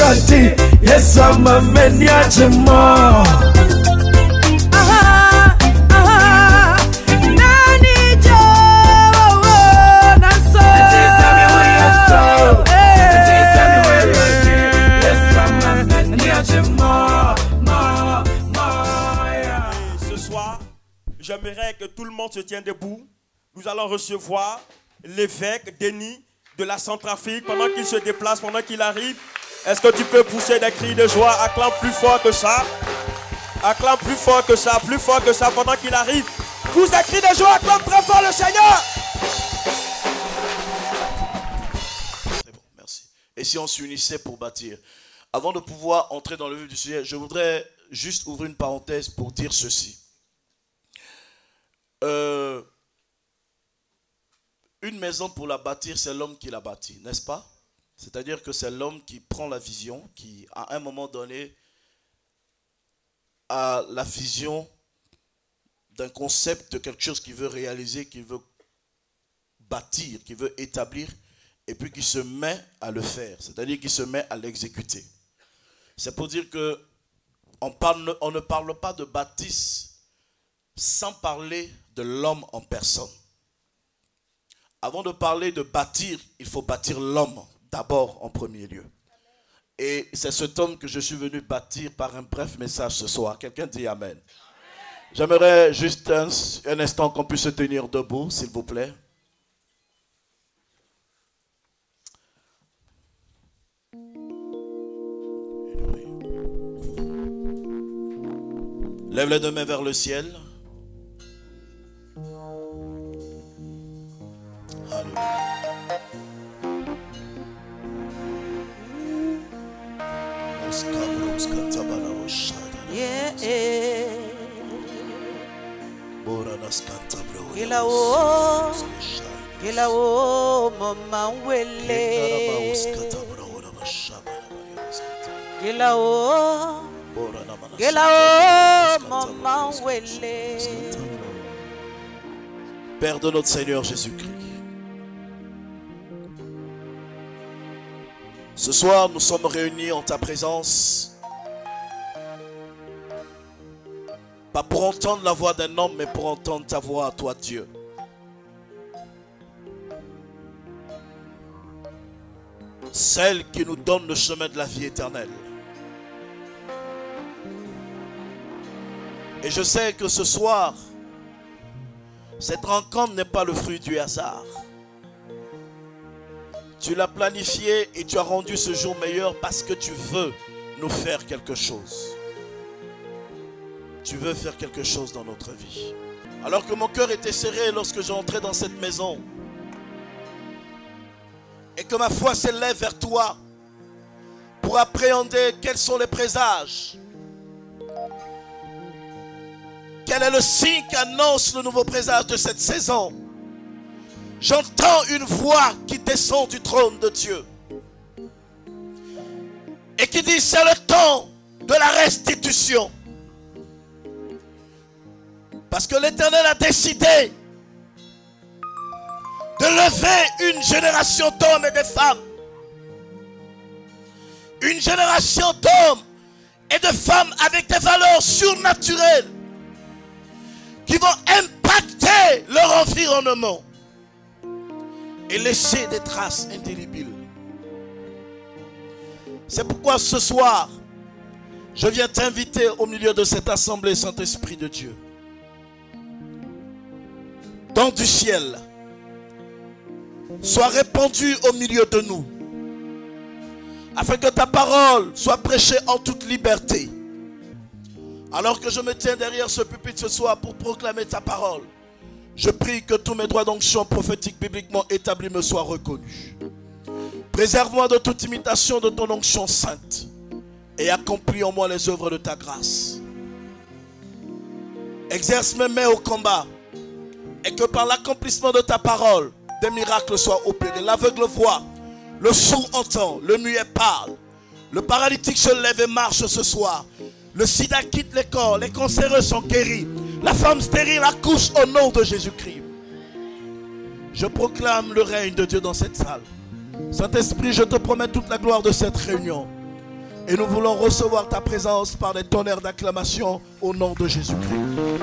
bati Yesa mamenya chemo J'aimerais que tout le monde se tienne debout. Nous allons recevoir l'évêque Denis de la Centrafrique pendant qu'il se déplace, pendant qu'il arrive. Est-ce que tu peux pousser des cris de joie? Acclame plus fort que ça. Acclame plus fort que ça pendant qu'il arrive. Pousse des cris de joie, acclame très fort le Seigneur. C'est bon, merci. Et si on s'unissait pour bâtir? Avant de pouvoir entrer dans le vif du sujet, je voudrais juste ouvrir une parenthèse pour dire ceci. Une maison pour la bâtir, c'est l'homme qui la bâtit, n'est-ce pas? C'est-à-dire que c'est l'homme qui prend la vision, qui à un moment donné a la vision d'un concept, de quelque chose qu'il veut réaliser, qu'il veut bâtir, qu'il veut établir, et puis qui se met à le faire, c'est-à-dire qui se met à l'exécuter. C'est pour dire que on ne parle pas de bâtisse sans parler de l'homme en personne. Avant de parler de bâtir, il faut bâtir l'homme d'abord en premier lieu. Et c'est cet homme que je suis venu bâtir par un bref message ce soir. Quelqu'un dit Amen. J'aimerais juste un instant qu'on puisse se tenir debout, s'il vous plaît. Lève les deux mains vers le ciel. Kila o mama wele Kila o mama wele. Père de notre Seigneur Jésus-Christ, ce soir nous sommes réunis en ta présence, pas pour entendre la voix d'un homme, mais pour entendre ta voix à toi Dieu. Celle qui nous donne le chemin de la vie éternelle. Et je sais que ce soir, cette rencontre n'est pas le fruit du hasard. Tu l'as planifié et tu as rendu ce jour meilleur parce que tu veux nous faire quelque chose. Tu veux faire quelque chose dans notre vie. Alors que mon cœur était serré lorsque j'entrais dans cette maison et que ma foi s'élève vers toi pour appréhender quels sont les présages. Quel est le signe qu'annonce le nouveau présage de cette saison? J'entends une voix qui descend du trône de Dieu et qui dit c'est le temps de la restitution. Parce que l'Éternel a décidé de lever une génération d'hommes et de femmes. Une génération d'hommes et de femmes avec des valeurs surnaturelles qui vont impacter leur environnement et laisser des traces indélébiles. C'est pourquoi ce soir, je viens t'inviter au milieu de cette assemblée, Saint-Esprit de Dieu. Don du ciel, sois répandu au milieu de nous, afin que ta parole soit prêchée en toute liberté. Alors que je me tiens derrière ce pupitre ce soir pour proclamer ta parole, je prie que tous mes droits d'onction prophétiques bibliquement établis me soient reconnus. Préserve-moi de toute imitation de ton onction sainte et accomplis en moi les œuvres de ta grâce. Exerce mes mains au combat et que par l'accomplissement de ta parole, des miracles soient opérés. L'aveugle voit, le sourd entend, le muet parle, le paralytique se lève et marche ce soir. Le sida quitte les corps, les cancéreux sont guéris. La femme stérile accouche au nom de Jésus-Christ. Je proclame le règne de Dieu dans cette salle. Saint-Esprit, je te promets toute la gloire de cette réunion. Et nous voulons recevoir ta présence par des tonnerres d'acclamation au nom de Jésus-Christ.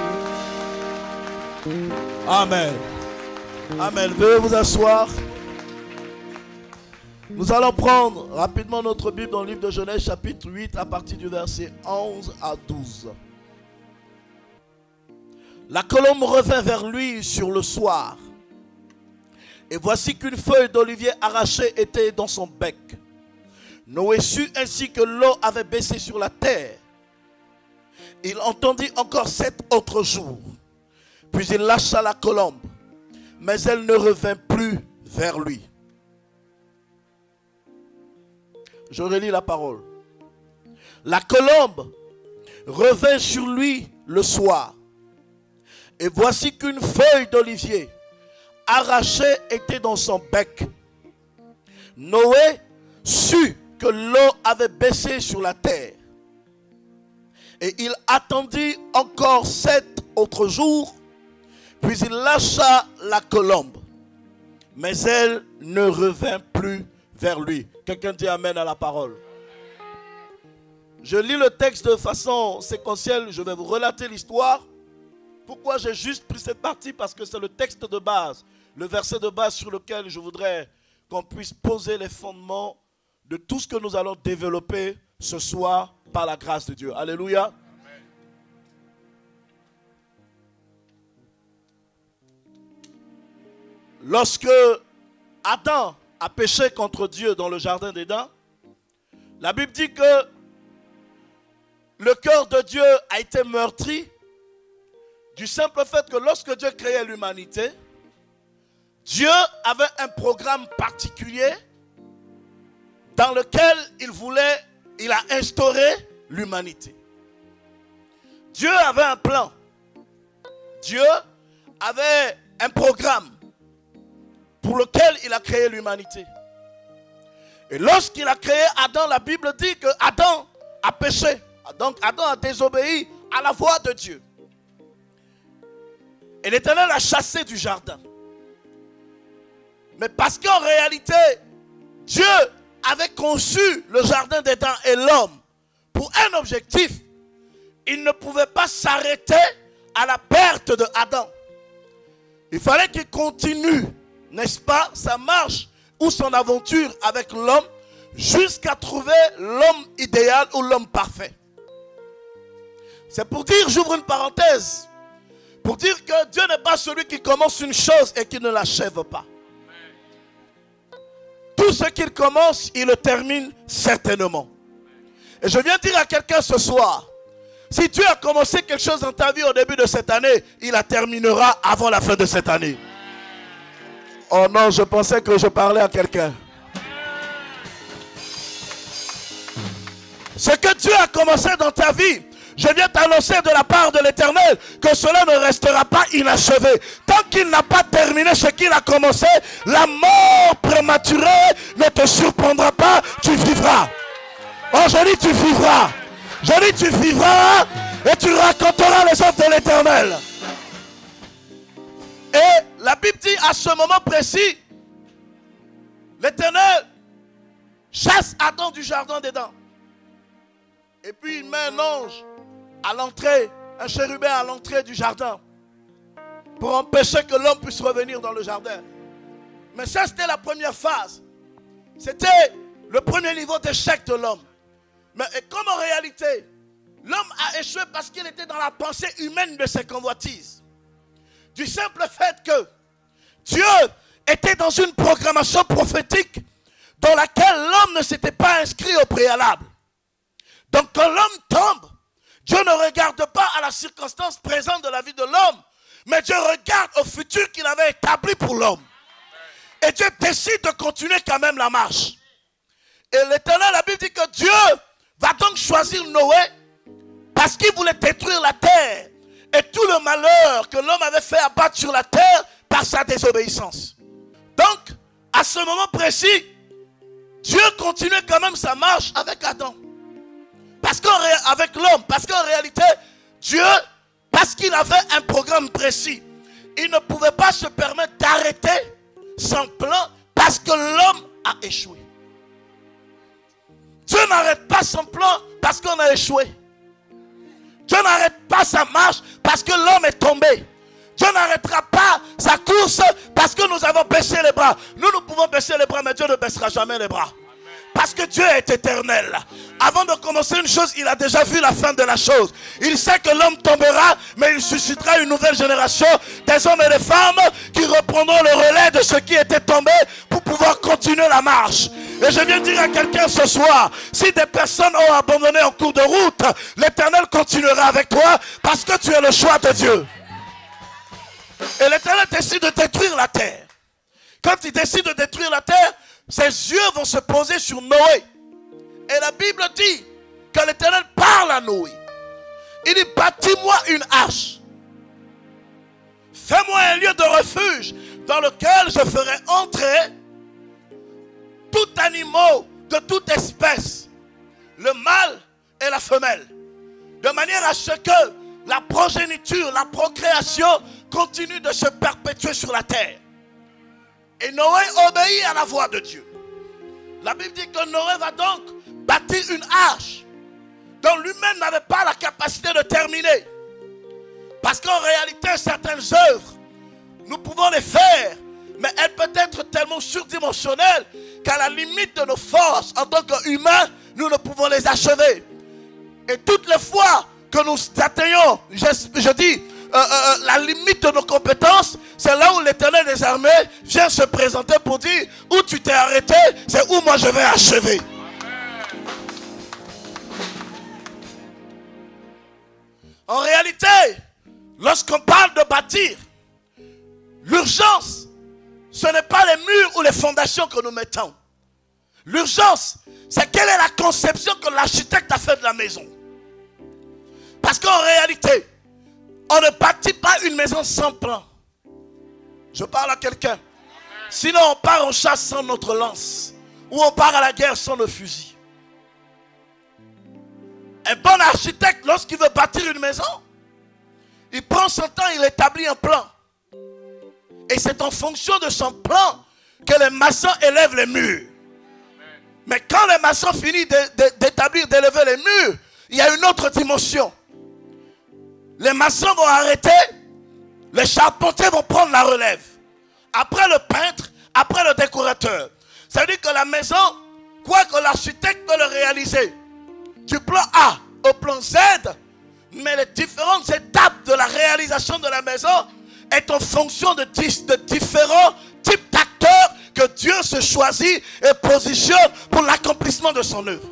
Amen. Amen. Veuillez vous asseoir. Nous allons prendre rapidement notre Bible dans le livre de Genèse chapitre 8 à partir du verset 11 à 12. La colombe revint vers lui sur le soir. Et voici qu'une feuille d'olivier arrachée était dans son bec. Noé sut ainsi que l'eau avait baissé sur la terre. Il entendit encore 7 autres jours. Puis il lâcha la colombe, mais elle ne revint plus vers lui. Je relis la parole. La colombe revint sur lui le soir. Et voici qu'une feuille d'olivier arrachée était dans son bec. Noé sut que l'eau avait baissé sur la terre. Et il attendit encore 7 autres jours, puis il lâcha la colombe. Mais elle ne revint plus vers lui. Quelqu'un dit amen à la parole. Je lis le texte de façon séquentielle, je vais vous relater l'histoire. Pourquoi j'ai juste pris cette partie? Parce que c'est le texte de base, le verset de base sur lequel je voudrais qu'on puisse poser les fondements de tout ce que nous allons développer ce soir par la grâce de Dieu. Alléluia. Amen. Lorsque Adam a péché contre Dieu dans le jardin d'Éden, la Bible dit que le cœur de Dieu a été meurtri du simple fait que lorsque Dieu créait l'humanité, Dieu avait un programme particulier dans lequel il a instauré l'humanité. Dieu avait un plan. Dieu avait un programme pour lequel il a créé l'humanité. Et lorsqu'il a créé Adam, la Bible dit que Adam a péché. Donc Adam a désobéi à la voix de Dieu. Et l'Éternel l'a chassé du jardin. Mais parce qu'en réalité, Dieu avait conçu le jardin d'Éden et l'homme pour un objectif. Il ne pouvait pas s'arrêter à la perte de Adam. Il fallait qu'il continue, n'est-ce pas, sa marche ou son aventure avec l'homme jusqu'à trouver l'homme idéal ou l'homme parfait. C'est pour dire, j'ouvre une parenthèse, pour dire que Dieu n'est pas celui qui commence une chose et qui ne l'achève pas. Tout ce qu'il commence, il le termine certainement. Et je viens dire à quelqu'un ce soir, si Dieu a commencé quelque chose dans ta vie au début de cette année, il la terminera avant la fin de cette année. Oh non, je pensais que je parlais à quelqu'un. Ce que Dieu a commencé dans ta vie, je viens t'annoncer de la part de l'Éternel que cela ne restera pas inachevé. Tant qu'il n'a pas terminé ce qu'il a commencé, la mort prématurée ne te surprendra pas, tu vivras. Oh, je dis tu vivras. Je dis tu vivras et tu raconteras les œuvres de l'Éternel. Et la Bible dit à ce moment précis, l'Éternel chasse Adam du jardin d'Éden. Et puis il met un ange à l'entrée, un chérubin à l'entrée du jardin pour empêcher que l'homme puisse revenir dans le jardin. Mais ça, c'était la première phase. C'était le premier niveau d'échec de l'homme. Mais comme en réalité, l'homme a échoué parce qu'il était dans la pensée humaine de ses convoitises. Du simple fait que Dieu était dans une programmation prophétique dans laquelle l'homme ne s'était pas inscrit au préalable. Donc quand l'homme tombe, Dieu ne regarde pas à la circonstance présente de la vie de l'homme, mais Dieu regarde au futur qu'il avait établi pour l'homme. Et Dieu décide de continuer quand même la marche. Et l'Éternel, la Bible dit que Dieu va donc choisir Noé parce qu'il voulait détruire la terre et tout le malheur que l'homme avait fait abattre sur la terre par sa désobéissance. Donc, à ce moment précis, Dieu continuait quand même sa marche avec Adam. Avec l'homme, parce qu'en réalité, Dieu, parce qu'il avait un programme précis, il ne pouvait pas se permettre d'arrêter son plan parce que l'homme a échoué. Dieu n'arrête pas son plan parce qu'on a échoué. Dieu n'arrête pas sa marche parce que l'homme est tombé. Dieu n'arrêtera pas sa course parce que nous avons baissé les bras. Nous pouvons baisser les bras, mais Dieu ne baissera jamais les bras. Parce que Dieu est éternel. Avant de commencer une chose, il a déjà vu la fin de la chose. Il sait que l'homme tombera, mais il suscitera une nouvelle génération des hommes et des femmes qui reprendront le relais de ceux qui étaient tombés pour pouvoir continuer la marche. Et je viens dire à quelqu'un ce soir, si des personnes ont abandonné en cours de route, l'Éternel continuera avec toi parce que tu es le choix de Dieu. Et l'Éternel décide de détruire la terre. Quand il décide de détruire la terre, ses yeux vont se poser sur Noé. Et la Bible dit que l'Éternel parle à Noé. Il dit, bâtis-moi une arche. Fais-moi un lieu de refuge dans lequel je ferai entrer tout animal de toute espèce, le mâle et la femelle, de manière à ce que la progéniture, la procréation continue de se perpétuer sur la terre. Et Noé obéit à la voix de Dieu. La Bible dit que Noé va donc bâtir une arche dont lui-même n'avait pas la capacité de terminer. Parce qu'en réalité, certaines œuvres, nous pouvons les faire, mais elles peuvent être tellement surdimensionnelles qu'à la limite de nos forces, en tant qu'humains, nous ne pouvons les achever. Et toutes les fois que nous atteignons, je dis, la limite de nos compétences, c'est là où l'Éternel des armées vient se présenter pour dire, où tu t'es arrêté, c'est où moi je vais achever. En réalité, lorsqu'on parle de bâtir, l'urgence, ce n'est pas les murs ou les fondations que nous mettons. L'urgence, c'est quelle est la conception que l'architecte a fait de la maison. Parce qu'en réalité, on ne bâtit pas une maison sans plan. Je parle à quelqu'un. Sinon, on part en chasse sans notre lance. Ou on part à la guerre sans nos fusils. Un bon architecte, lorsqu'il veut bâtir une maison, il prend son temps, il établit un plan. Et c'est en fonction de son plan que les maçons élèvent les murs. Mais quand les maçons finissent d'établir, d'élever les murs, il y a une autre dimension. Les maçons vont arrêter, les charpentiers vont prendre la relève. Après le peintre, après le décorateur. Ça veut dire que la maison, quoi que l'architecte peut le réaliser, du plan A au plan Z, mais les différentes étapes de la réalisation de la maison est en fonction de différents types d'acteurs que Dieu se choisit et positionne pour l'accomplissement de son œuvre.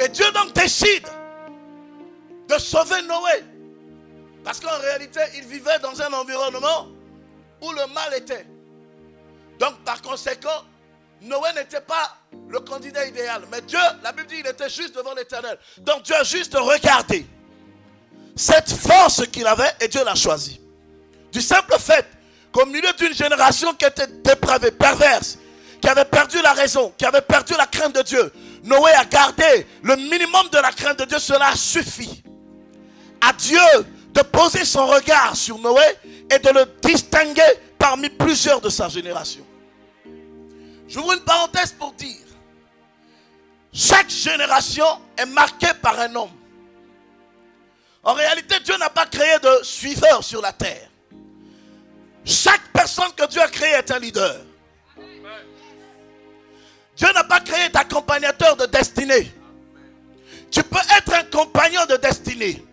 Et Dieu donc décide de sauver Noé. Parce qu'en réalité, il vivait dans un environnement où le mal était. Donc par conséquent, Noé n'était pas le candidat idéal. Mais Dieu, la Bible dit, il était juste devant l'Éternel. Donc Dieu a juste regardé cette force qu'il avait et Dieu l'a choisi. Du simple fait qu'au milieu d'une génération qui était dépravée, perverse, qui avait perdu la raison, qui avait perdu la crainte de Dieu, Noé a gardé le minimum de la crainte de Dieu. Cela a suffi à Dieu de poser son regard sur Noé et de le distinguer parmi plusieurs de sa génération. J'ouvre une parenthèse pour dire, chaque génération est marquée par un homme. En réalité, Dieu n'a pas créé de suiveurs sur la terre. Chaque personne que Dieu a créée est un leader. Dieu n'a pas créé d'accompagnateur de destinée. Tu peux être un compagnon de destinée,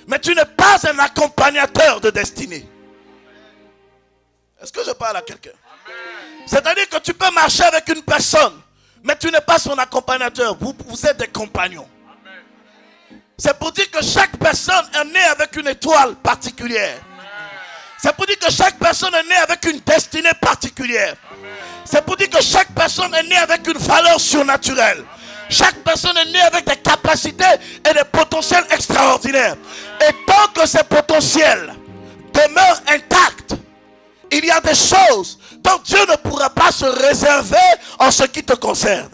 mais tu n'es pas un accompagnateur de destinée. Est-ce que je parle à quelqu'un? C'est-à-dire que tu peux marcher avec une personne, mais tu n'es pas son accompagnateur. Vous êtes des compagnons. C'est pour dire que chaque personne est née avec une étoile particulière. C'est pour dire que chaque personne est née avec une destinée particulière. C'est pour dire que chaque personne est née avec une valeur surnaturelle. Chaque personne est née avec des capacités et des potentiels extraordinaires. Et tant que ces potentiels demeurent intacts, il y a des choses dont Dieu ne pourra pas se réserver en ce qui te concerne.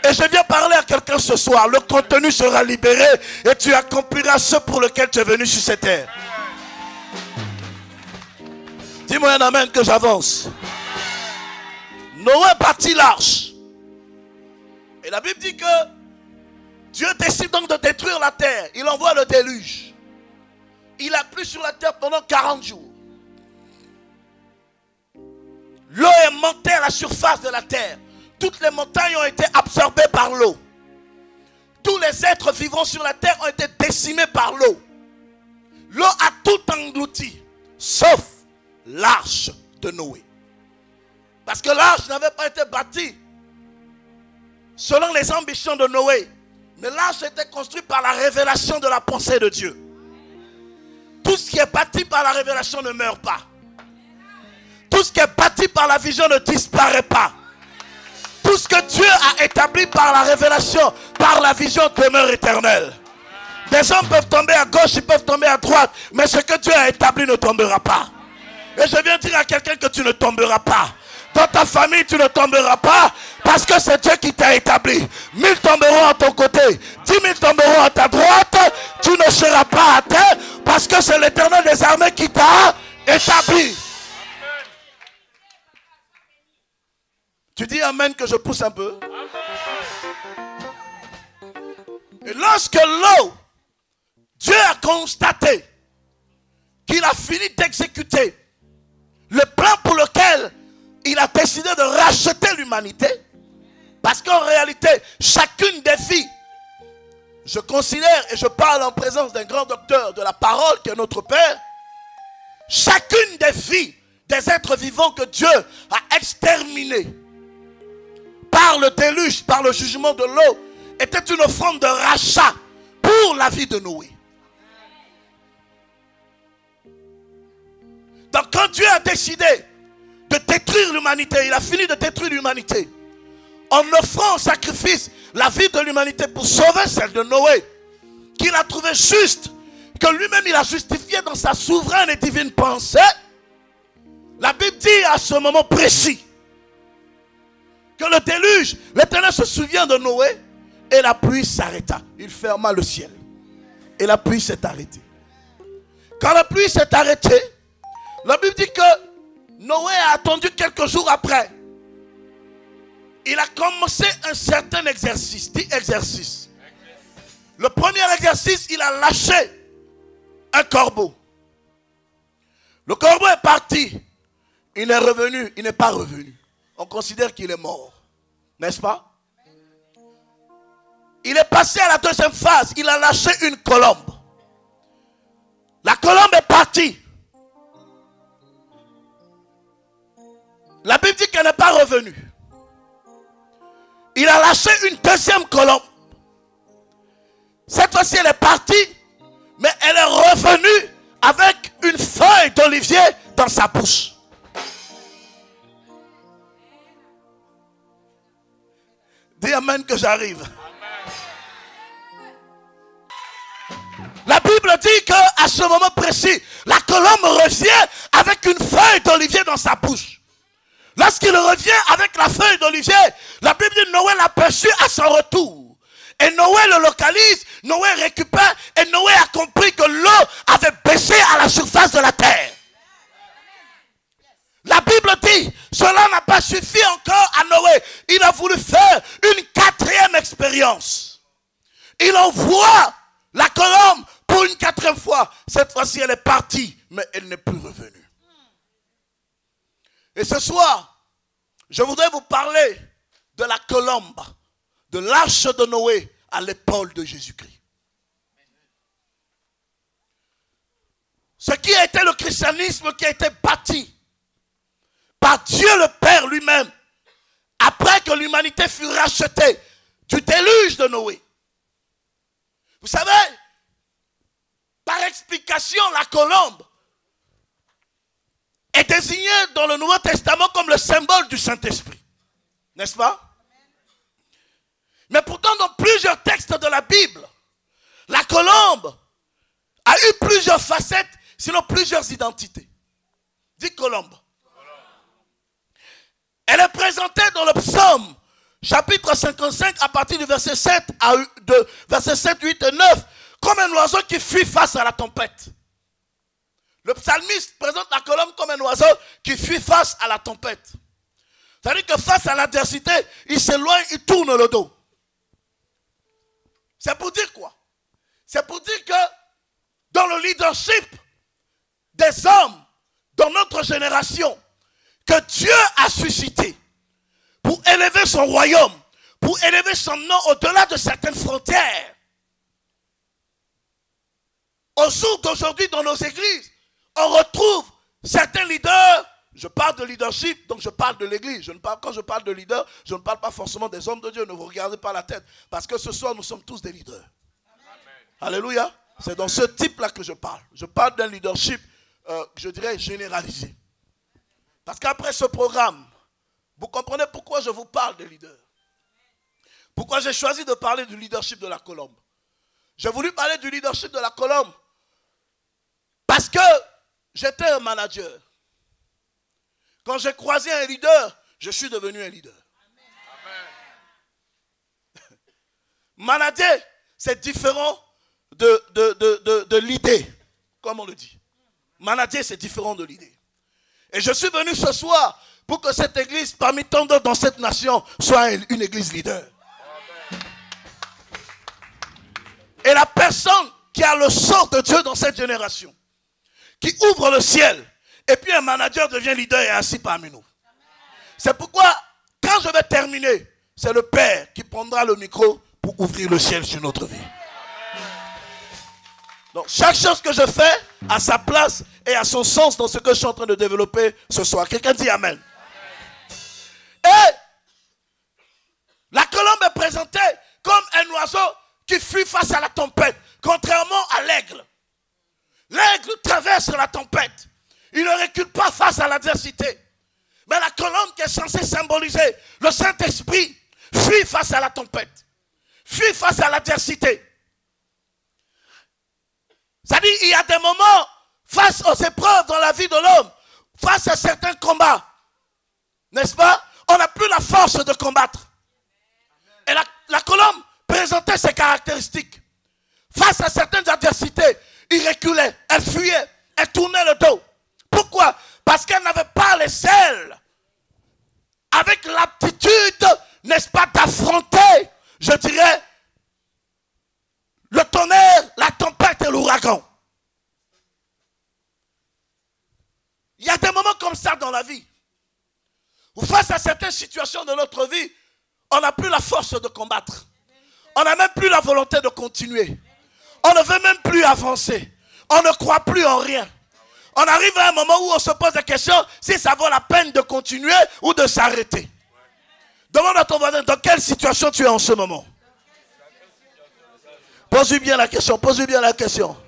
Et je viens parler à quelqu'un ce soir. Le contenu sera libéré et tu accompliras ce pour lequel tu es venu sur cette terre. Dis-moi un amen que j'avance. Noé bâtit l'arche. Et la Bible dit que Dieu décide donc de détruire la terre. Il envoie le déluge. Il a plu sur la terre pendant 40 jours. L'eau est montée à la surface de la terre. Toutes les montagnes ont été absorbées par l'eau. Tous les êtres vivants sur la terre ont été décimés par l'eau. L'eau a tout englouti, sauf l'arche de Noé. Parce que l'arche n'avait pas été bâtie selon les ambitions de Noé. Mais l'arche était construite par la révélation de la pensée de Dieu. Tout ce qui est bâti par la révélation ne meurt pas. Tout ce qui est bâti par la vision ne disparaît pas. Tout ce que Dieu a établi par la révélation, par la vision, demeure éternel. Des hommes peuvent tomber à gauche, ils peuvent tomber à droite, mais ce que Dieu a établi ne tombera pas. Et je viens dire à quelqu'un que tu ne tomberas pas. Dans ta famille, tu ne tomberas pas, parce que c'est Dieu qui t'a établi. 1000 tomberont à ton côté, 10 000 tomberont à ta droite, tu ne seras pas à terre, parce que c'est l'Éternel des armées qui t'a établi. Tu dis amen que je pousse un peu. Et lorsque l'eau, Dieu a constaté qu'il a fini d'exécuter le plan pour lequel il a décidé de racheter l'humanité. Parce qu'en réalité, chacune des vies, je considère et je parle en présence d'un grand docteur de la parole qui est notre Père, chacune des vies des êtres vivants que Dieu a exterminés par le déluge, par le jugement de l'eau, était une offrande de rachat pour la vie de Noé. Donc quand Dieu a décidé de détruire l'humanité, il a fini de détruire l'humanité, en offrant en sacrifice la vie de l'humanité pour sauver celle de Noé, qu'il a trouvé juste, que lui-même il a justifié dans sa souveraine et divine pensée. La Bible dit à ce moment précis que le déluge, l'Éternel se souvient de Noé et la pluie s'arrêta. Il ferma le ciel et la pluie s'est arrêtée. Quand la pluie s'est arrêtée, la Bible dit que Noé a attendu quelques jours après. Il a commencé un certain exercice. Dit exercice. Le premier exercice, il a lâché un corbeau. Le corbeau est parti. Il est revenu, il n'est pas revenu. On considère qu'il est mort. N'est-ce pas? Il est passé à la deuxième phase. Il a lâché une colombe. La colombe est partie. La Bible dit qu'elle n'est pas revenue. Il a lâché une deuxième colombe. Cette fois-ci, elle est partie, mais elle est revenue avec une feuille d'olivier dans sa bouche. Dis amen que j'arrive. La Bible dit qu'à ce moment précis, la colombe revient avec une feuille d'olivier dans sa bouche. Lorsqu'il revient avec la feuille d'olivier, la Bible dit Noé l'aperçut à son retour. Et Noé le localise, Noé récupère et Noé a compris que l'eau avait baissé à la surface de la terre. La Bible dit, cela n'a pas suffi encore à Noé. Il a voulu faire une quatrième expérience. Il envoie la colombe pour une quatrième fois. Cette fois-ci, elle est partie, mais elle n'est plus revenue. Et ce soir, je voudrais vous parler de la colombe, de l'arche de Noé à l'épaule de Jésus-Christ. Ce qui a été le christianisme qui a été bâti par Dieu le Père lui-même, après que l'humanité fut rachetée du déluge de Noé. Vous savez, par explication, la colombe est désignée dans le Nouveau Testament comme le symbole du Saint-Esprit. N'est-ce pas? Mais pourtant, dans plusieurs textes de la Bible, la colombe a eu plusieurs facettes, sinon plusieurs identités. Dis colombe. Elle est présentée dans le psaume, chapitre 55, à partir du verset 7, verset 7, 8 et 9, comme un oiseau qui fuit face à la tempête. Le psalmiste présente la colombe comme un oiseau qui fuit face à la tempête. C'est-à-dire que face à l'adversité, il s'éloigne, il tourne le dos. C'est pour dire quoi? C'est pour dire que dans le leadership des hommes, dans notre génération, que Dieu a suscité pour élever son royaume, pour élever son nom au-delà de certaines frontières. Au jour d'aujourd'hui, dans nos églises, on retrouve certains leaders. Je parle de leadership, donc je parle de l'église. Quand je parle de leader, je ne parle pas forcément des hommes de Dieu. Ne vous regardez pas la tête. Parce que ce soir, nous sommes tous des leaders. Amen. Alléluia. C'est dans ce type-là que je parle. Je parle d'un leadership, je dirais, généralisé. Parce qu'après ce programme, vous comprenez pourquoi je vous parle des leaders. Pourquoi j'ai choisi de parler du leadership de la Colombe. J'ai voulu parler du leadership de la Colombe parce que j'étais un manager. Quand j'ai croisé un leader, je suis devenu un leader. Amen. Manager, c'est différent de l'idée, comme on le dit. Manager, c'est différent de l'idée. Et je suis venu ce soir pour que cette église, parmi tant d'autres dans cette nation, soit une église leader. Amen. Et la personne qui a le sort de Dieu dans cette génération, qui ouvre le ciel, et puis un manager devient leader et est assis parmi nous. C'est pourquoi, quand je vais terminer, c'est le Père qui prendra le micro pour ouvrir le ciel sur notre vie. Donc, chaque chose que je fais a sa place et a son sens dans ce que je suis en train de développer ce soir. Quelqu'un dit Amen. Et la colombe est présentée comme un oiseau qui fuit face à la tempête, contrairement à l'aigle. L'aigle traverse la tempête. Il ne recule pas face à l'adversité. Mais la colombe qui est censée symboliser le Saint-Esprit fuit face à la tempête. Fuit face à l'adversité. C'est-à-dire qu'il y a des moments face aux épreuves dans la vie de l'homme, face à certains combats. N'est-ce pas? On n'a plus la force de combattre. Et la colombe présentait ses caractéristiques. Face à certaines adversités, il reculait, elle fuyait, elle tournait le dos. Pourquoi? Parce qu'elle n'avait pas les ailes avec l'aptitude, n'est-ce pas, d'affronter, je dirais, le tonnerre, la tempête et l'ouragan. Il y a des moments comme ça dans la vie, où face à certaines situations de notre vie, on n'a plus la force de combattre. On n'a même plus la volonté de continuer. On ne veut même plus avancer. On ne croit plus en rien. On arrive à un moment où on se pose la question si ça vaut la peine de continuer ou de s'arrêter. Demande à ton voisin dans quelle situation tu es en ce moment. Pose-lui bien la question, pose-lui bien la question.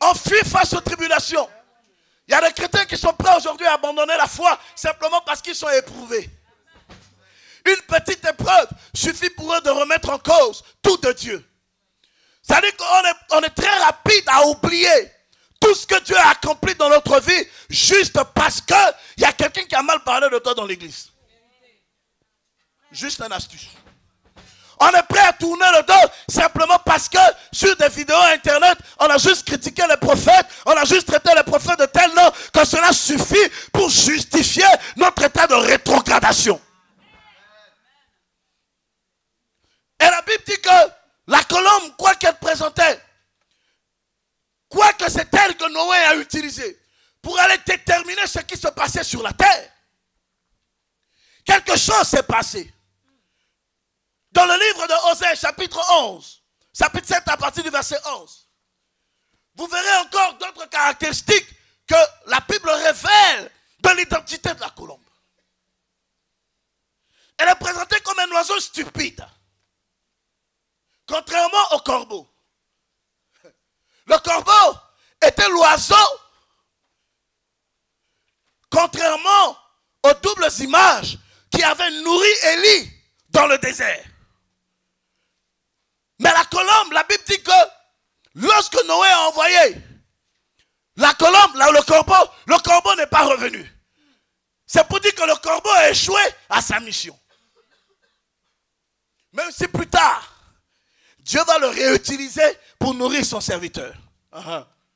On fuit face aux tribulations. Il y a des chrétiens qui sont prêts aujourd'hui à abandonner la foi simplement parce qu'ils sont éprouvés. Une petite épreuve suffit pour eux de remettre en cause tout de Dieu. C'est-à-dire qu'on est très rapide à oublier tout ce que Dieu a accompli dans notre vie juste parce qu'il y a quelqu'un qui a mal parlé de toi dans l'église. Juste une astuce. On est prêt à tourner le dos simplement parce que sur des vidéos internet, on a juste critiqué les prophètes, on a juste traité les prophètes de tel nom que cela suffit pour justifier notre état de rétrogradation. Et la Bible dit que la colombe, quoi qu'elle présentait, quoi que c'est elle que Noé a utilisée pour aller déterminer ce qui se passait sur la terre. Quelque chose s'est passé. Dans le livre de Osée, chapitre 11, chapitre 7 à partir du verset 11, vous verrez encore d'autres caractéristiques que la Bible révèle de l'identité de la colombe. Elle est présentée comme un oiseau stupide. Contrairement au corbeau. Le corbeau était l'oiseau, contrairement aux doubles images qui avaient nourri Élie dans le désert. Mais la colombe, la Bible dit que lorsque Noé a envoyé la colombe, là, le corbeau n'est pas revenu. C'est pour dire que le corbeau a échoué à sa mission. Même si plus tard, Dieu va le réutiliser pour nourrir son serviteur.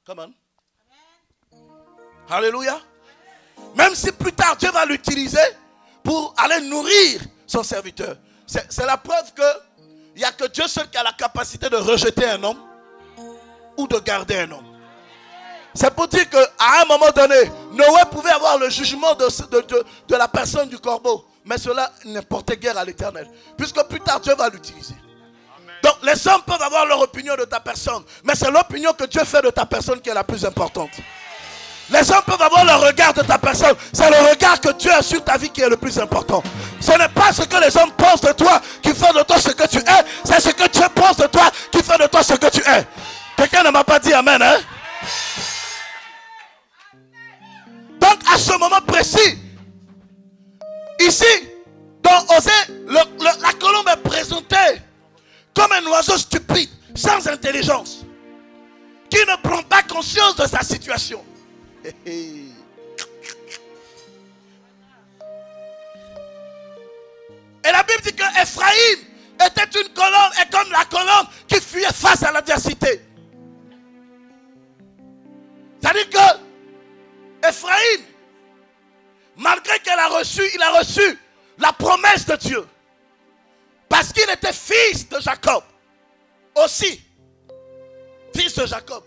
Come on. Alléluia. Même si plus tard Dieu va l'utiliser pour aller nourrir son serviteur. C'est la preuve qu'il n'y a que Dieu seul qui a la capacité de rejeter un homme ou de garder un homme. C'est pour dire qu'à un moment donné, Noé pouvait avoir le jugement de la personne du corbeau. Mais cela ne portait guère à l'Éternel. Puisque plus tard, Dieu va l'utiliser. Donc les hommes peuvent avoir leur opinion de ta personne. Mais c'est l'opinion que Dieu fait de ta personne qui est la plus importante. Les hommes peuvent avoir le regard de ta personne. C'est le regard que Dieu a sur ta vie qui est le plus important. Ce n'est pas ce que les hommes pensent de toi qui fait de toi ce que tu es. C'est ce que Dieu pense de toi qui fait de toi ce que tu es. Quelqu'un ne m'a pas dit amen, hein? Donc à ce moment précis, ici, dans Osée, la colombe est présentée comme un oiseau stupide, sans intelligence, qui ne prend pas conscience de sa situation. Et la Bible dit que Ephraïm était une colombe, et comme la colombe qui fuyait face à l'adversité. C'est-à-dire que Ephraïm, malgré qu'il a reçu la promesse de Dieu, parce qu'il était fils de Jacob, aussi, fils de Jacob.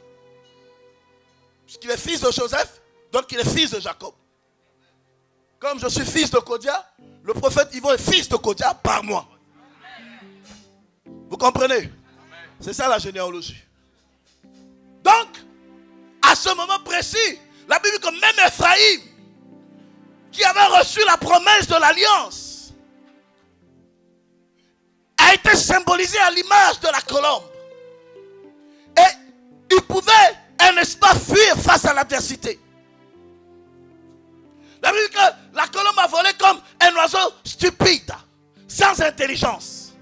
Puisqu'il est fils de Joseph, donc il est fils de Jacob. Comme je suis fils de Kodia, le prophète Yvon est fils de Kodia par moi. Vous comprenez? C'est ça la généalogie. Donc, à ce moment précis, la Bible dit que même Ephraïm, qui avait reçu la promesse de l'alliance, a été symbolisé à l'image de la colombe. Et il pouvait, n'est-ce pas, fuir face à l'adversité. La Bible dit que la colombe a volé comme un oiseau stupide, sans intelligence,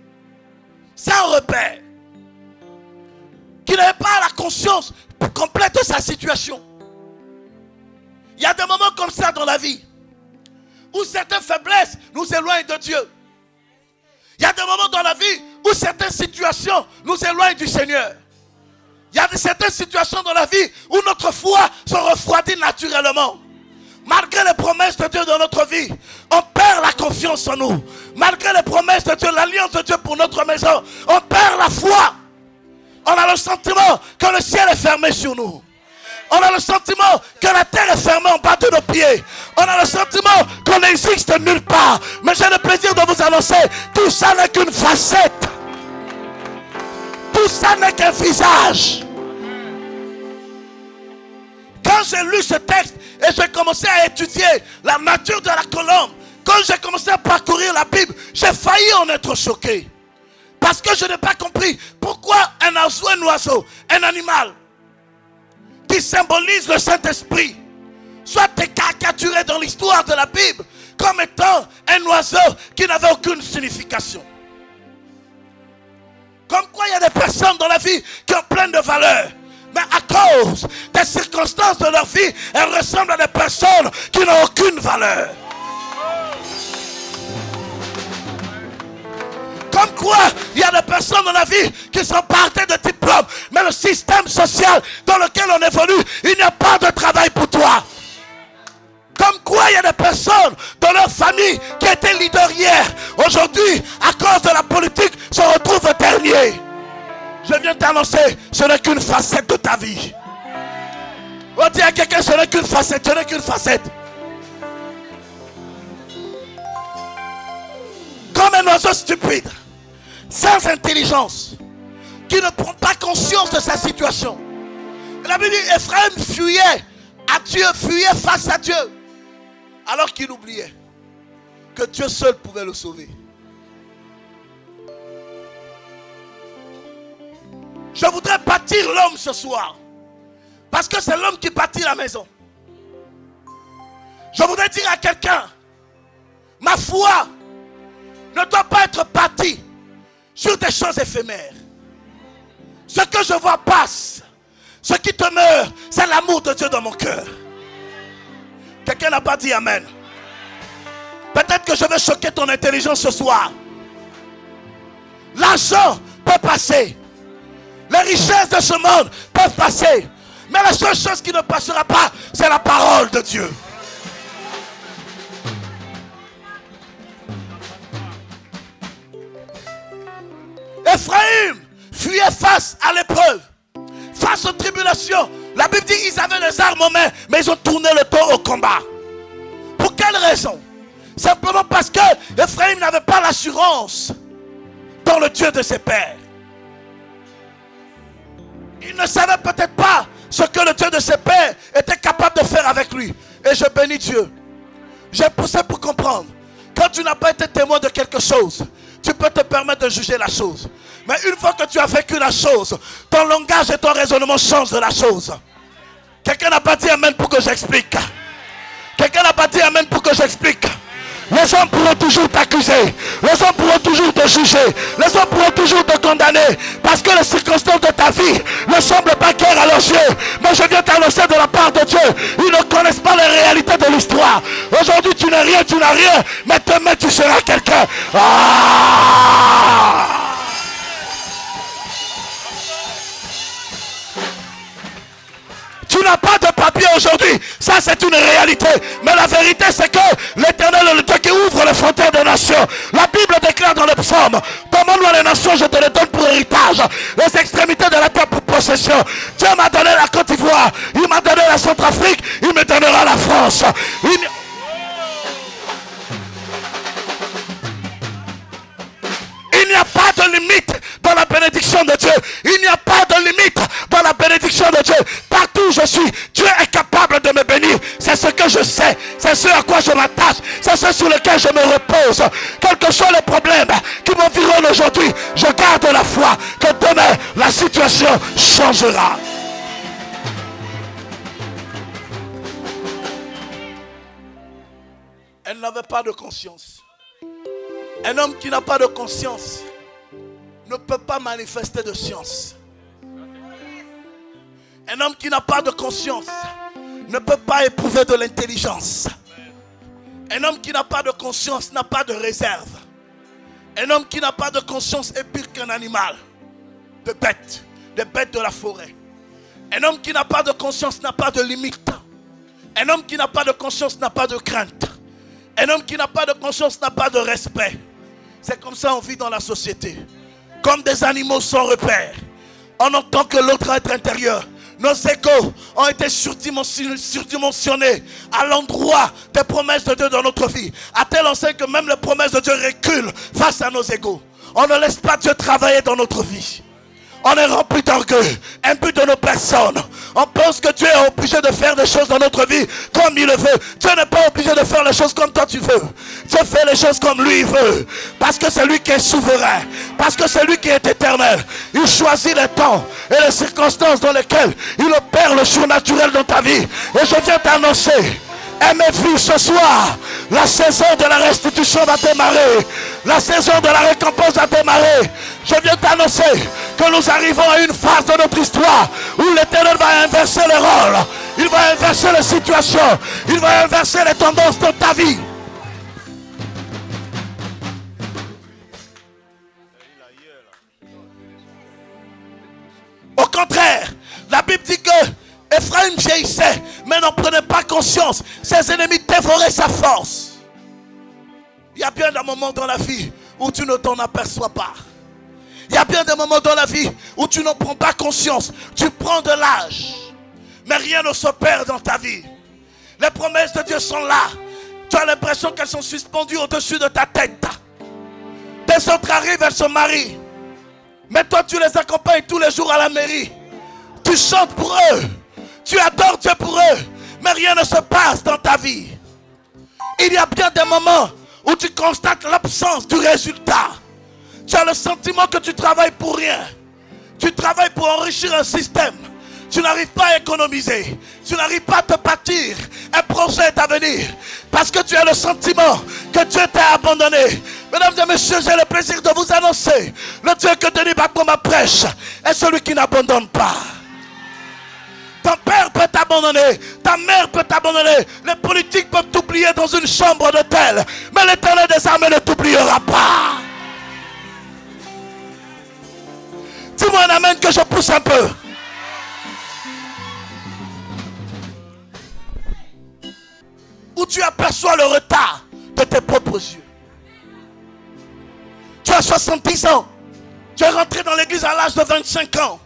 sans repère, qui n'avait pas la conscience complète de sa situation. Il y a des moments comme ça dans la vie, où certaines faiblesses nous éloignent de Dieu. Il y a des moments dans la vie où certaines situations nous éloignent du Seigneur. Il y a certaines situations dans la vie où notre foi se refroidit naturellement. Malgré les promesses de Dieu dans notre vie, on perd la confiance en nous. Malgré les promesses de Dieu, l'alliance de Dieu pour notre maison, on perd la foi. On a le sentiment que le ciel est fermé sur nous. On a le sentiment que la terre est fermée en bas de nos pieds. On a le sentiment qu'on n'existe nulle part. Mais j'ai le plaisir de vous annoncer, tout ça n'est qu'une facette. Tout ça n'est qu'un visage. Quand j'ai lu ce texte et j'ai commencé à étudier la nature de la colombe, quand j'ai commencé à parcourir la Bible, j'ai failli en être choqué. Parce que je n'ai pas compris pourquoi un oiseau, un animal qui symbolise le Saint-Esprit, soit caricaturé dans l'histoire de la Bible comme étant un oiseau qui n'avait aucune signification. Comme quoi il y a des personnes dans la vie qui ont plein de valeurs, mais à cause des circonstances de leur vie, elles ressemblent à des personnes qui n'ont aucune valeur. Comme quoi, il y a des personnes dans la vie qui sont partées de diplômes, mais le système social dans lequel on évolue, il n'y a pas de travail pour toi. Comme quoi, il y a des personnes dans leur famille qui étaient leaders hier, aujourd'hui, à cause de la politique, se retrouvent derniers. Je viens t'annoncer, ce n'est qu'une facette de ta vie. On dit à quelqu'un, ce n'est qu'une facette, ce n'est qu'une facette. Comme un oiseau stupide, sans intelligence, qui ne prend pas conscience de sa situation. La Bible dit, Ephraim fuyait à Dieu, fuyait face à Dieu, alors qu'il oubliait que Dieu seul pouvait le sauver. Je voudrais bâtir l'homme ce soir, parce que c'est l'homme qui bâtit la maison. Je voudrais dire à quelqu'un, ma foi ne doit pas être bâtie sur des choses éphémères. Ce que je vois passe. Ce qui demeure, c'est l'amour de Dieu dans mon cœur. Quelqu'un n'a pas dit amen. Peut-être que je vais choquer ton intelligence ce soir. L'argent peut passer. Les richesses de ce monde peuvent passer. Mais la seule chose qui ne passera pas, c'est la parole de Dieu. Ephraim fuyait face à l'épreuve, face aux tribulations. La Bible dit qu'ils avaient les armes en main, mais ils ont tourné le dos au combat. Pour quelle raison? Simplement parce que Ephraim n'avait pas l'assurance dans le Dieu de ses pères. Il ne savait peut-être pas ce que le Dieu de ses pères était capable de faire avec lui. Et je bénis Dieu. J'ai poussé pour comprendre. Quand tu n'as pas été témoin de quelque chose, tu peux te permettre de juger la chose. Mais une fois que tu as vécu la chose, ton langage et ton raisonnement changent de la chose. Quelqu'un n'a pas dit amen pour que j'explique. Quelqu'un n'a pas dit amen pour que j'explique. Les hommes pourront toujours t'accuser. Les hommes pourront toujours te juger. Les hommes pourront toujours te condamner. Parce que les circonstances de ta vie ne semblent pas claires à leurs yeux. Mais je viens t'annoncer de la part de Dieu. Ils ne connaissent pas les réalités de l'histoire. Aujourd'hui tu n'es rien, tu n'as rien. Mais demain tu seras quelqu'un. Ah! Tu n'as pas de papier aujourd'hui, ça c'est une réalité. Mais la vérité c'est que l'Éternel est le Dieu qui ouvre les frontières des nations. La Bible déclare dans le psaume: commande-moi les nations, je te les donne pour héritage, les extrémités de la terre pour possession. Dieu m'a donné la Côte d'Ivoire, il m'a donné la Centrafrique, il me donnera la France. Il n'y a pas de limite dans la bénédiction de Dieu. Il n'y a pas de limite dans la bénédiction de Dieu. Partout où je suis, Dieu est capable de me bénir. C'est ce que je sais. C'est ce à quoi je m'attache. C'est ce sur lequel je me repose. Quels que soient les problèmes qui m'environnent aujourd'hui, je garde la foi que demain, la situation changera. Elle n'avait pas de conscience. Un homme qui n'a pas de conscience ne peut pas manifester de science. Un homme qui n'a pas de conscience ne peut pas éprouver de l'intelligence. Un homme qui n'a pas de conscience n'a pas de réserve. Un homme qui n'a pas de conscience est pire qu'un animal de bêtes, des bêtes de la forêt. Un homme qui n'a pas de conscience n'a pas de limite. Un homme qui n'a pas de conscience n'a pas de crainte. Un homme qui n'a pas de conscience n'a pas de respect. C'est comme ça on vit dans la société. Comme des animaux sans repère. On entend que l'autre être intérieur. Nos égos ont été surdimensionnés à l'endroit des promesses de Dieu dans notre vie. À tel enseigne que même les promesses de Dieu reculent face à nos égos. On ne laisse pas Dieu travailler dans notre vie. On est rempli d'orgueil, imbu de nos personnes. On pense que Dieu est obligé de faire des choses dans notre vie comme il le veut. Dieu n'est pas obligé de faire les choses comme toi tu veux. Dieu fait les choses comme lui veut. Parce que c'est lui qui est souverain. Parce que c'est lui qui est éternel. Il choisit les temps et les circonstances dans lesquelles il opère le surnaturel dans ta vie. Et je viens t'annoncer, mes filles, ce soir, la saison de la restitution va démarrer. La saison de la récompense va démarrer. Je viens t'annoncer que nous arrivons à une phase de notre histoire où l'Éternel va inverser les rôles. Il va inverser les situations. Il va inverser les tendances de ta vie. Au contraire, la Bible dit que Ephraim vieillissait, mais n'en prenait pas conscience. Ses ennemis dévoraient sa force. Il y a bien des moments dans la vie où tu ne t'en aperçois pas. Il y a bien des moments dans la vie où tu n'en prends pas conscience. Tu prends de l'âge, mais rien ne s'opère dans ta vie. Les promesses de Dieu sont là. Tu as l'impression qu'elles sont suspendues au-dessus de ta tête. Des autres arrivent, elles se marient. Mais toi, tu les accompagnes tous les jours à la mairie. Tu chantes pour eux. Tu adores Dieu pour eux. Mais rien ne se passe dans ta vie. Il y a bien des moments où tu constates l'absence du résultat. Tu as le sentiment que tu travailles pour rien. Tu travailles pour enrichir un système. Tu n'arrives pas à économiser. Tu n'arrives pas à te bâtir un projet d'avenir. Parce que tu as le sentiment que Dieu t'a abandonné. Mesdames et messieurs, j'ai le plaisir de vous annoncer: le Dieu que Denis Bakoma prêche est celui qui n'abandonne pas. Ton père peut t'abandonner, ta mère peut t'abandonner, les politiques peuvent t'oublier dans une chambre d'hôtel, mais l'Éternel des armées ne t'oubliera pas. Dis-moi un amen que je pousse un peu. Où tu aperçois le retard de tes propres yeux. Tu as 70 ans, Tu es rentré dans l'église à l'âge de 25 ans.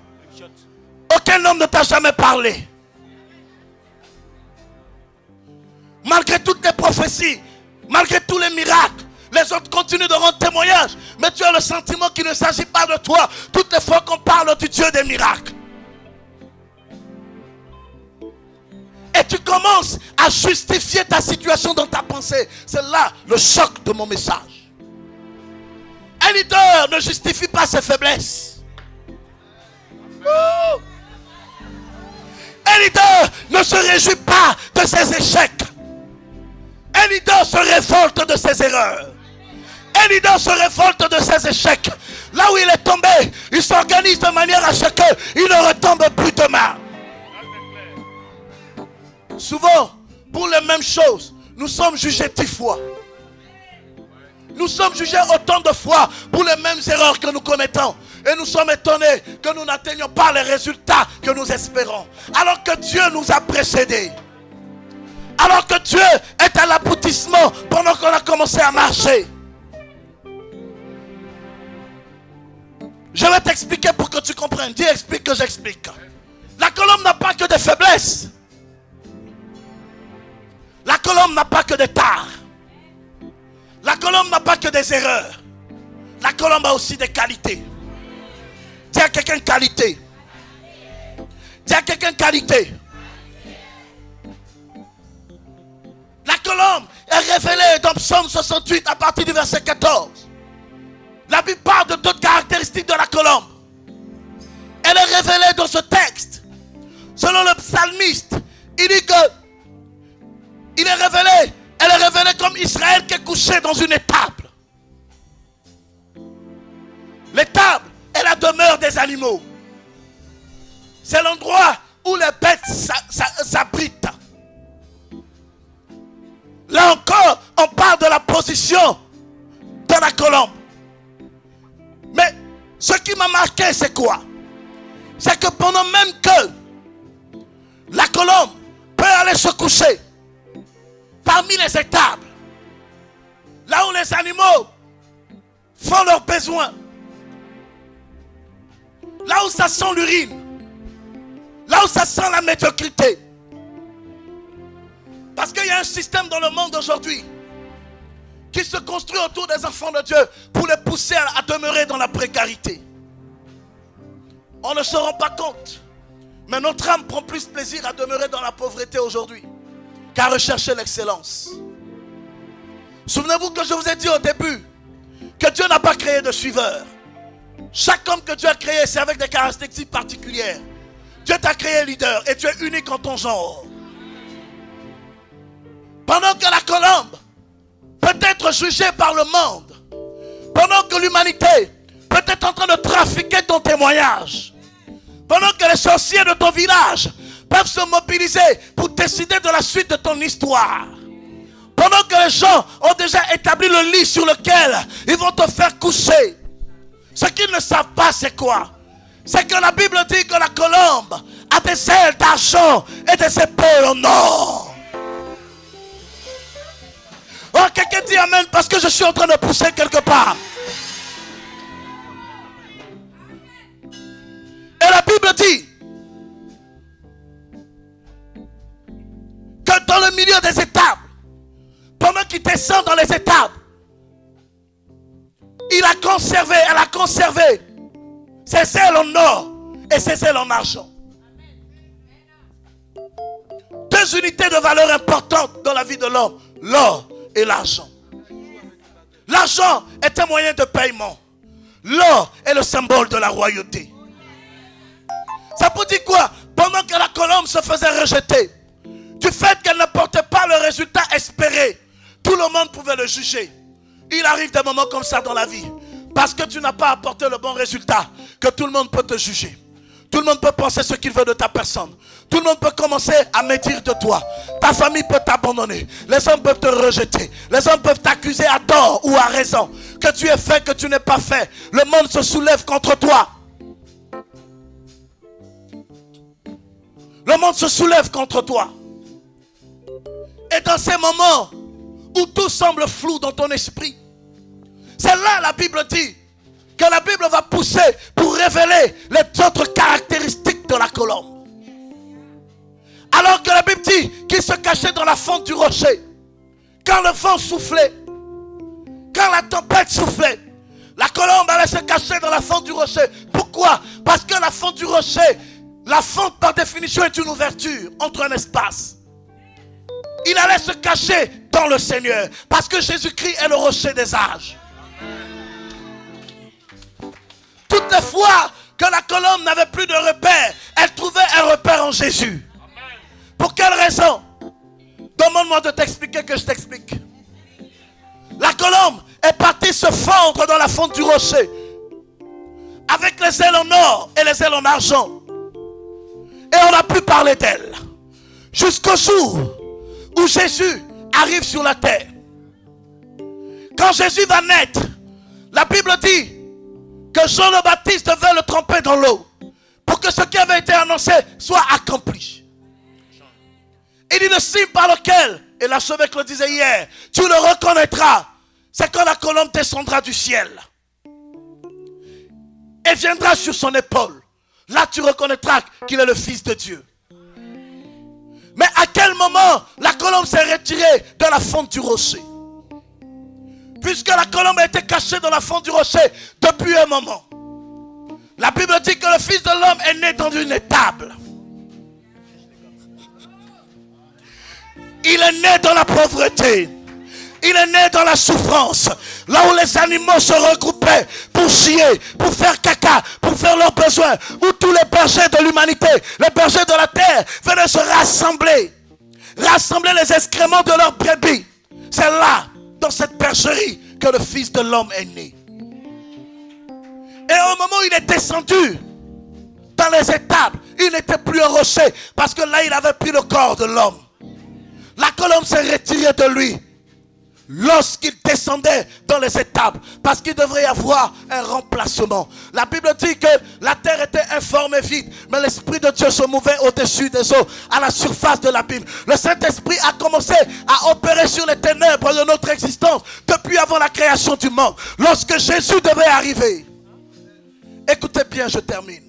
Aucun homme ne t'a jamais parlé. Malgré toutes les prophéties, malgré tous les miracles, les autres continuent de rendre témoignage. Mais tu as le sentiment qu'il ne s'agit pas de toi toutes les fois qu'on parle du Dieu des miracles. Et tu commences à justifier ta situation dans ta pensée. C'est là le choc de mon message. Un leader ne justifie pas ses faiblesses. Un leader ne se réjouit pas de ses échecs. Un leader se révolte de ses erreurs. Un leader se révolte de ses échecs. Là où il est tombé, il s'organise de manière à ce qu'il ne retombe plus demain. Souvent, pour les mêmes choses, nous sommes jugés 10 fois. Nous sommes jugés autant de fois pour les mêmes erreurs que nous commettons. Et nous sommes étonnés que nous n'atteignions pas les résultats que nous espérons. Alors que Dieu nous a précédés. Alors que Dieu est à l'aboutissement pendant qu'on a commencé à marcher. Je vais t'expliquer pour que tu comprennes. Dis, explique que j'explique. La colombe n'a pas que des faiblesses. La colombe n'a pas que des tares. La colombe n'a pas que des erreurs. La colombe a aussi des qualités. Dis à quelqu'un qualité. Dis à quelqu'un qualité. La colombe est révélée dans Psaume 68 à partir du verset 14. La Bible parle de d'autres caractéristiques de la colombe. Elle est révélée dans ce texte. Selon le psalmiste, il dit que elle est révélée comme Israël qui est couché dans une étable. L'étable est la demeure des animaux. C'est l'endroit où les bêtes s'abritent. Là encore, on parle de la position de la colombe. Mais ce qui m'a marqué, c'est quoi? C'est que pendant même que la colombe peut aller se coucher parmi les étables, là où les animaux font leurs besoins, là où ça sent l'urine, là où ça sent la médiocrité. Parce qu'il y a un système dans le monde aujourd'hui qui se construit autour des enfants de Dieu pour les pousser à demeurer dans la précarité. On ne se rend pas compte, mais notre âme prend plus plaisir à demeurer dans la pauvreté aujourd'hui qu'à rechercher l'excellence. Souvenez-vous que je vous ai dit au début que Dieu n'a pas créé de suiveurs. Chaque homme que Dieu a créé, c'est avec des caractéristiques particulières. Dieu t'a créé leader et tu es unique en ton genre. Pendant que la colombe peut être jugée par le monde, pendant que l'humanité peut être en train de trafiquer ton témoignage, pendant que les sorciers de ton village peuvent se mobiliser pour décider de la suite de ton histoire, pendant que les gens ont déjà établi le lit sur lequel ils vont te faire coucher, ce qu'ils ne savent pas c'est quoi? C'est que la Bible dit que la colombe a des ailes d'argent et des épaules en or. Oh, quelqu'un dit amen parce que je suis en train de pousser quelque part. Et la Bible dit que dans le milieu des étables, pendant qu'il descend dans les étables, elle a conservé ses ailes en or et ses ailes en argent. Deux unités de valeur importantes dans la vie de l'homme, l'or et l'argent. L'argent est un moyen de paiement. L'or est le symbole de la royauté. Ça peut dire quoi? Pendant que la colombe se faisait rejeter, du fait qu'elle n'apportait pas le résultat espéré, tout le monde pouvait le juger. Il arrive des moments comme ça dans la vie. Parce que tu n'as pas apporté le bon résultat, que tout le monde peut te juger. Tout le monde peut penser ce qu'il veut de ta personne. Tout le monde peut commencer à médire de toi. Ta famille peut t'abandonner. Les hommes peuvent te rejeter. Les hommes peuvent t'accuser à tort ou à raison. Que tu aies fait, que tu n'aies pas fait. Le monde se soulève contre toi. Le monde se soulève contre toi. Et dans ces moments où tout semble flou dans ton esprit, c'est là la Bible dit que la Bible va pousser pour révéler les autres caractéristiques de la colombe. Alors que la Bible dit qu'il se cachait dans la fente du rocher. Quand le vent soufflait, quand la tempête soufflait, la colombe allait se cacher dans la fente du rocher. Pourquoi? Parce que la fente du rocher, la fente par définition est une ouverture entre un espace. Il allait se cacher dans le Seigneur. Parce que Jésus-Christ est le rocher des âges. Toutes les fois que la colombe n'avait plus de repère, elle trouvait un repère en Jésus. Pour quelle raison? Demande-moi de t'expliquer que je t'explique. La colombe est partie se fondre dans la fonte du rocher avec les ailes en or et les ailes en argent. Et on n'a plus parlé d'elle jusqu'au jour où Jésus arrive sur la terre. Quand Jésus va naître, la Bible dit que Jean le Baptiste devait le tremper dans l'eau pour que ce qui avait été annoncé soit accompli. Il dit le signe par lequel, et l'archevêque le disait hier, tu le reconnaîtras, c'est quand la colombe descendra du ciel et viendra sur son épaule. Là tu reconnaîtras qu'il est le Fils de Dieu. Mais à quel moment la colombe s'est retirée de la fonte du rocher? Puisque la colombe a été cachée dans la fonte du rocher depuis un moment. La Bible dit que le Fils de l'homme est né dans une étable. Il est né dans la pauvreté. Il est né dans la souffrance. Là où les animaux se regroupaient pour chier, pour faire caca, pour faire leurs besoins. Où tous les bergers de l'humanité, les bergers de la terre venaient se rassembler. Rassembler les excréments de leurs brebis. C'est là, dans cette bergerie, que le Fils de l'homme est né. Et au moment où il est descendu dans les étables, il n'était plus un rocher. Parce que là, il avait pris le corps de l'homme. La colombe s'est retirée de lui lorsqu'il descendait dans les étapes, parce qu'il devrait y avoir un remplacement. La Bible dit que la terre était informe et vide, mais l'Esprit de Dieu se mouvait au-dessus des eaux, à la surface de l'abîme. Le Saint-Esprit a commencé à opérer sur les ténèbres de notre existence depuis avant la création du monde, lorsque Jésus devait arriver. Écoutez bien, je termine.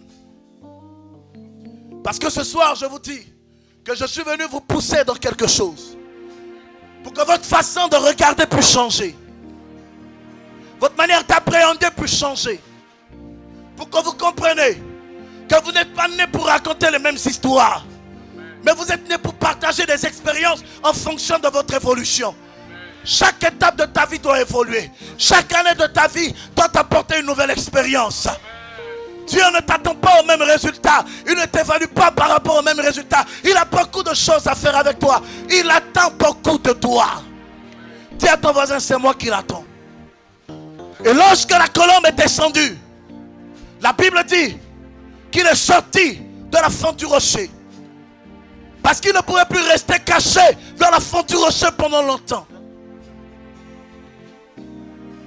Parce que ce soir, je vous dis que je suis venu vous pousser dans quelque chose. Pour que votre façon de regarder puisse changer. Votre manière d'appréhender puisse changer. Pour que vous compreniez que vous n'êtes pas né pour raconter les mêmes histoires. Mais vous êtes né pour partager des expériences en fonction de votre évolution. Chaque étape de ta vie doit évoluer. Chaque année de ta vie doit t'apporter une nouvelle expérience. Dieu ne t'attend pas au même résultat. Il ne t'évalue pas par rapport au même résultat. Il a beaucoup de choses à faire avec toi. Il attend beaucoup de toi. Dis à ton voisin, c'est moi qui l'attends. Et lorsque la colombe est descendue, la Bible dit qu'il est sorti de la fente du rocher. Parce qu'il ne pouvait plus rester caché dans la fente du rocher pendant longtemps.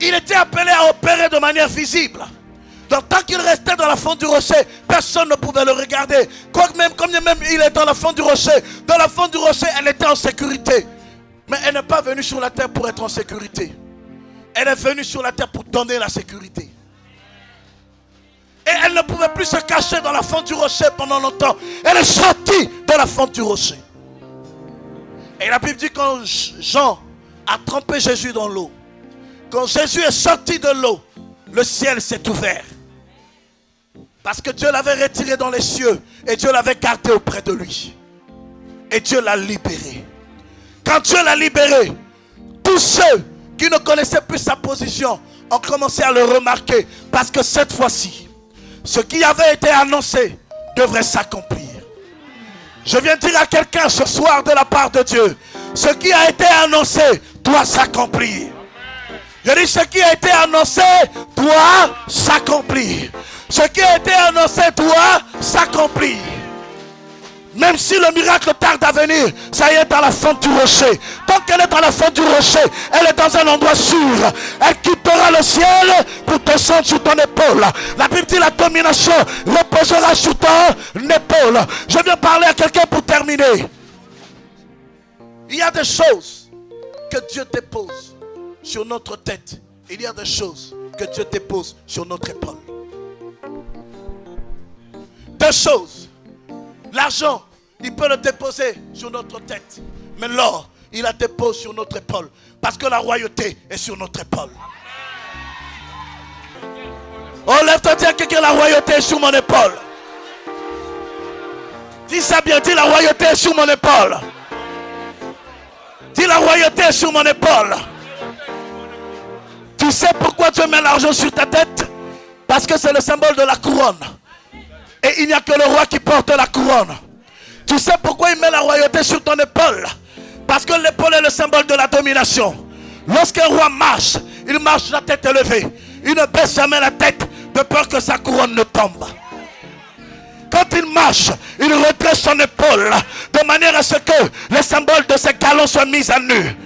Il était appelé à opérer de manière visible. Donc tant qu'il restait dans la fente du rocher, personne ne pouvait le regarder. Quoique même, comme même il est dans la fente du rocher, elle était en sécurité. Mais elle n'est pas venue sur la terre pour être en sécurité. Elle est venue sur la terre pour donner la sécurité. Et elle ne pouvait plus se cacher dans la fente du rocher pendant longtemps. Elle est sortie de la fente du rocher. Et la Bible dit quand Jean a trempé Jésus dans l'eau, quand Jésus est sorti de l'eau, le ciel s'est ouvert. Parce que Dieu l'avait retiré dans les cieux et Dieu l'avait gardé auprès de lui. Et Dieu l'a libéré. Quand Dieu l'a libéré, tous ceux qui ne connaissaient plus sa position ont commencé à le remarquer. Parce que cette fois-ci, ce qui avait été annoncé devrait s'accomplir. Je viens dire à quelqu'un ce soir de la part de Dieu, ce qui a été annoncé doit s'accomplir. Je dis, ce qui a été annoncé doit s'accomplir. Ce qui a été annoncé doit s'accomplir. Même si le miracle tarde à venir, ça y est dans la fente du rocher. Tant qu'elle est dans la fente du rocher, elle est dans un endroit sûr. Elle quittera le ciel pour descendre sur ton épaule. La Bible dit la domination reposera sur ton épaule. Je viens parler à quelqu'un pour terminer. Il y a des choses que Dieu dépose sur notre tête. Il y a des choses que Dieu dépose sur notre épaule. Deux choses. L'argent, il peut le déposer sur notre tête. Mais l'or, il la dépose sur notre épaule. Parce que la royauté est sur notre épaule. Oh, lève-toi, dis à quelqu'un, la royauté est sur mon épaule. Dis ça bien, dis la royauté est sur mon épaule. Dis la royauté est sur mon épaule. Tu sais pourquoi Dieu met l'argent sur ta tête? Parce que c'est le symbole de la couronne. Et il n'y a que le roi qui porte la couronne. Tu sais pourquoi il met la royauté sur ton épaule? Parce que l'épaule est le symbole de la domination. Lorsqu'un roi marche, il marche la tête élevée. Il ne baisse jamais la tête de peur que sa couronne ne tombe. Quand il marche, il redresse son épaule de manière à ce que les symboles de ses galons soient mis à nu.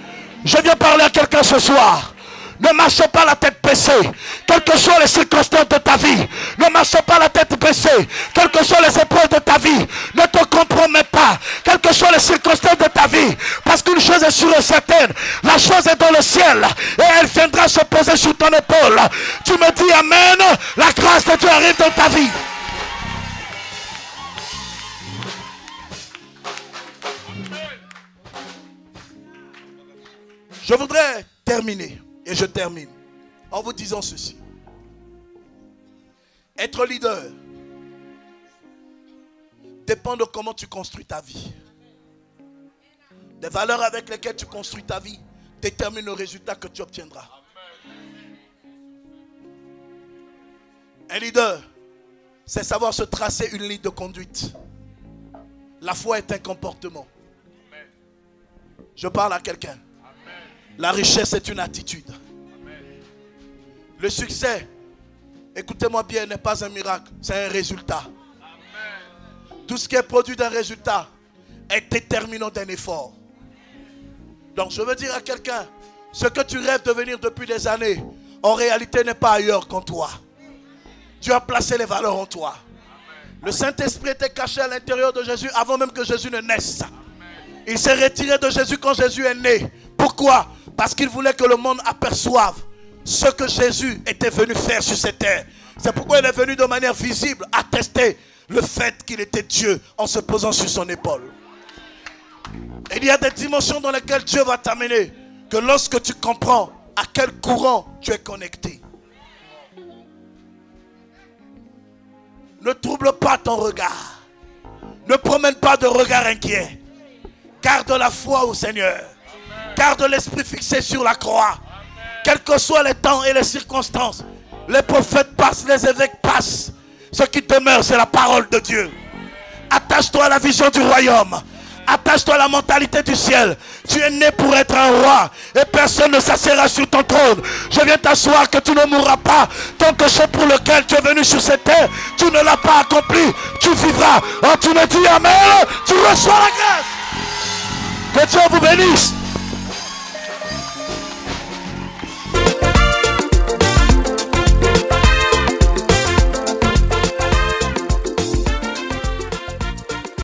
Je viens parler à quelqu'un ce soir. Ne marche pas la tête baissée, quelles que soient les circonstances de ta vie. Ne marche pas la tête baissée, quelles que soient les épreuves de ta vie. Ne te compromets pas, quelles que soient les circonstances de ta vie. Parce qu'une chose est sûre et certaine, la chose est dans le ciel et elle viendra se poser sur ton épaule. Tu me dis amen, la grâce de Dieu arrive dans ta vie. Je voudrais terminer. Et je termine en vous disant ceci. Être leader dépend de comment tu construis ta vie. Les valeurs avec lesquelles tu construis ta vie déterminent le résultat que tu obtiendras. Un leader, c'est savoir se tracer une ligne de conduite. La foi est un comportement. Je parle à quelqu'un. La richesse est une attitude. Le succès, écoutez-moi bien, n'est pas un miracle, c'est un résultat. Tout ce qui est produit d'un résultat est déterminant d'un effort. Donc je veux dire à quelqu'un, ce que tu rêves de devenir depuis des années, en réalité n'est pas ailleurs qu'en toi. Dieu a placé les valeurs en toi. Le Saint-Esprit était caché à l'intérieur de Jésus avant même que Jésus ne naisse. Il s'est retiré de Jésus quand Jésus est né. Pourquoi? Parce qu'il voulait que le monde aperçoive ce que Jésus était venu faire sur cette terre. C'est pourquoi il est venu de manière visible attester le fait qu'il était Dieu en se posant sur son épaule. Et il y a des dimensions dans lesquelles Dieu va t'amener que lorsque tu comprends à quel courant tu es connecté. Ne trouble pas ton regard. Ne promène pas de regard inquiet. Garde la foi au Seigneur. Garde l'esprit fixé sur la croix. Quels que soient les temps et les circonstances, les prophètes passent, les évêques passent. Ce qui demeure, c'est la parole de Dieu. Attache-toi à la vision du royaume. Attache-toi à la mentalité du ciel. Tu es né pour être un roi et personne ne s'assiera sur ton trône. Je viens t'asseoir que tu ne mourras pas tant que ce pour lequel tu es venu sur cette terre, tu ne l'as pas accompli. Tu vivras. Oh, tu me dis amen, tu reçois la grâce. Que Dieu vous bénisse.